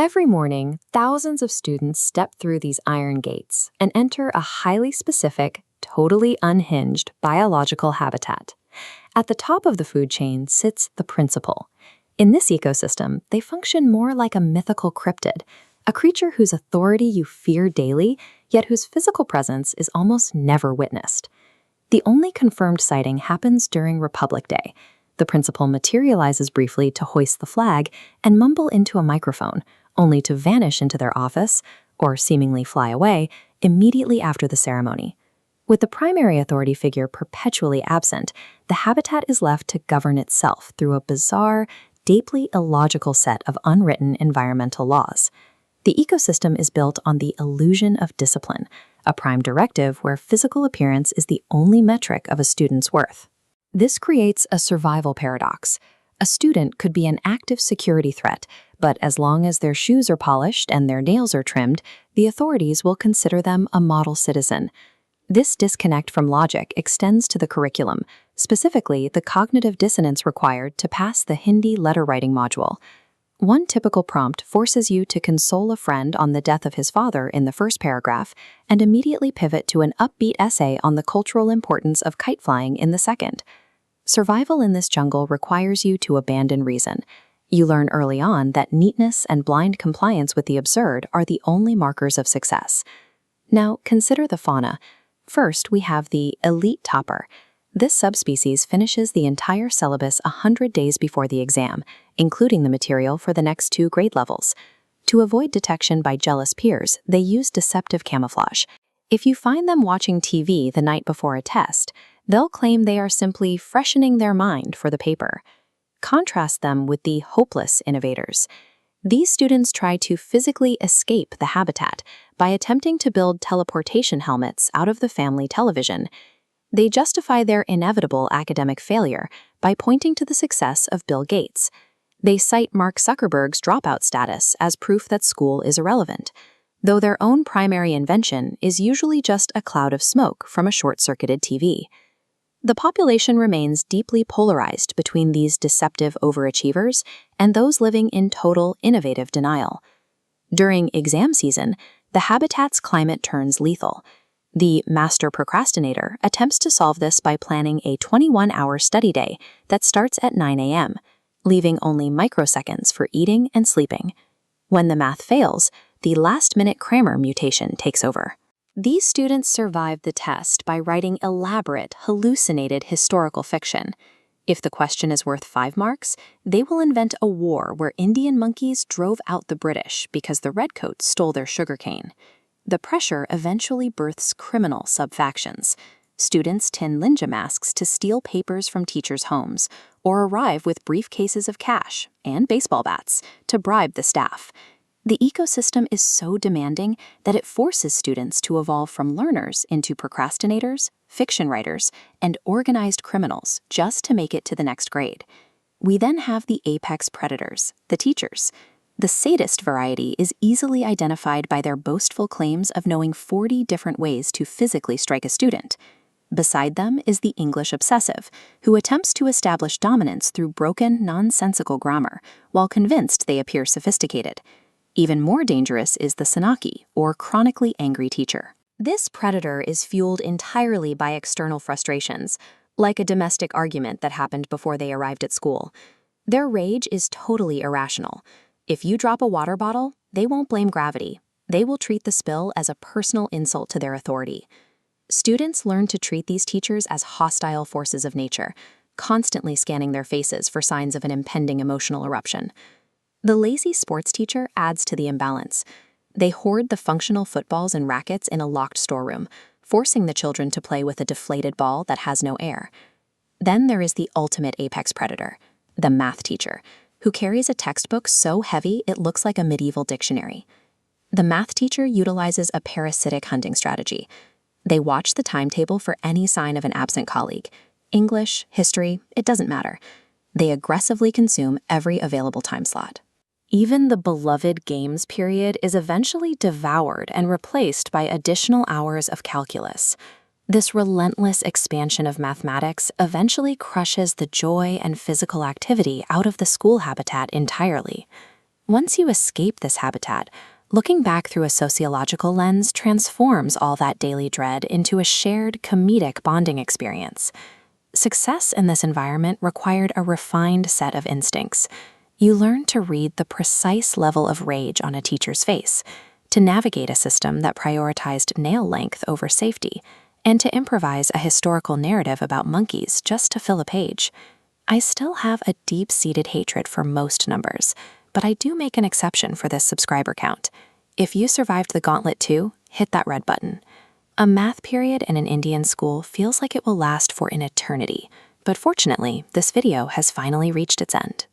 Every morning, thousands of students step through these iron gates and enter a highly specific, totally unhinged biological habitat. At the top of the food chain sits the principal. In this ecosystem, they function more like a mythical cryptid, a creature whose authority you fear daily, yet whose physical presence is almost never witnessed. The only confirmed sighting happens during Republic Day. The principal materializes briefly to hoist the flag and mumble into a microphone, only to vanish into their office, or seemingly fly away, immediately after the ceremony. With the primary authority figure perpetually absent, the habitat is left to govern itself through a bizarre, deeply illogical set of unwritten environmental laws. The ecosystem is built on the illusion of discipline, a prime directive where physical appearance is the only metric of a student's worth. This creates a survival paradox. A student could be an active security threat, but as long as their shoes are polished and their nails are trimmed, the authorities will consider them a model citizen. This disconnect from logic extends to the curriculum, specifically the cognitive dissonance required to pass the Hindi letter writing module. One typical prompt forces you to console a friend on the death of his father in the first paragraph and immediately pivot to an upbeat essay on the cultural importance of kite flying in the second. Survival in this jungle requires you to abandon reason. You learn early on that neatness and blind compliance with the absurd are the only markers of success. Now, consider the fauna. First, we have the elite topper. This subspecies finishes the entire syllabus 100 days before the exam, including the material for the next 2 grade levels. To avoid detection by jealous peers, they use deceptive camouflage. If you find them watching TV the night before a test, they'll claim they are simply freshening their mind for the paper. Contrast them with the hopeless innovators. These students try to physically escape the habitat by attempting to build teleportation helmets out of the family television. They justify their inevitable academic failure by pointing to the success of Bill Gates. They cite Mark Zuckerberg's dropout status as proof that school is irrelevant, though their own primary invention is usually just a cloud of smoke from a short-circuited TV. The population remains deeply polarized between these deceptive overachievers and those living in total innovative denial. During exam season, the habitat's climate turns lethal. The master procrastinator attempts to solve this by planning a 21-hour study day that starts at 9 a.m., leaving only microseconds for eating and sleeping. When the math fails, the last-minute crammer mutation takes over. These students survive the test by writing elaborate, hallucinated historical fiction. If the question is worth 5 marks, they will invent a war where Indian monkeys drove out the British because the redcoats stole their sugarcane. The pressure eventually births criminal subfactions. Students tin ninja masks to steal papers from teachers' homes, or arrive with briefcases of cash and baseball bats to bribe the staff. The ecosystem is so demanding that it forces students to evolve from learners into procrastinators, fiction writers, and organized criminals just to make it to the next grade. We then have the apex predators, the teachers. The sadist variety is easily identified by their boastful claims of knowing 40 different ways to physically strike a student. Beside them is the English obsessive, who attempts to establish dominance through broken, nonsensical grammar, while convinced they appear sophisticated. Even more dangerous is the Sanaki, or chronically angry teacher. This predator is fueled entirely by external frustrations, like a domestic argument that happened before they arrived at school. Their rage is totally irrational. If you drop a water bottle, they won't blame gravity. They will treat the spill as a personal insult to their authority. Students learn to treat these teachers as hostile forces of nature, constantly scanning their faces for signs of an impending emotional eruption. The lazy sports teacher adds to the imbalance. They hoard the functional footballs and rackets in a locked storeroom, forcing the children to play with a deflated ball that has no air. Then there is the ultimate apex predator, the math teacher, who carries a textbook so heavy it looks like a medieval dictionary. The math teacher utilizes a parasitic hunting strategy. They watch the timetable for any sign of an absent colleague. English, history, it doesn't matter. They aggressively consume every available time slot. Even the beloved games period is eventually devoured and replaced by additional hours of calculus. This relentless expansion of mathematics eventually crushes the joy and physical activity out of the school habitat entirely. Once you escape this habitat, looking back through a sociological lens transforms all that daily dread into a shared comedic bonding experience. Success in this environment required a refined set of instincts. You learn to read the precise level of rage on a teacher's face, to navigate a system that prioritized nail length over safety, and to improvise a historical narrative about monkeys just to fill a page. I still have a deep-seated hatred for most numbers, but I do make an exception for this subscriber count. If you survived the gauntlet too, hit that red button. A math period in an Indian school feels like it will last for an eternity, but fortunately, this video has finally reached its end.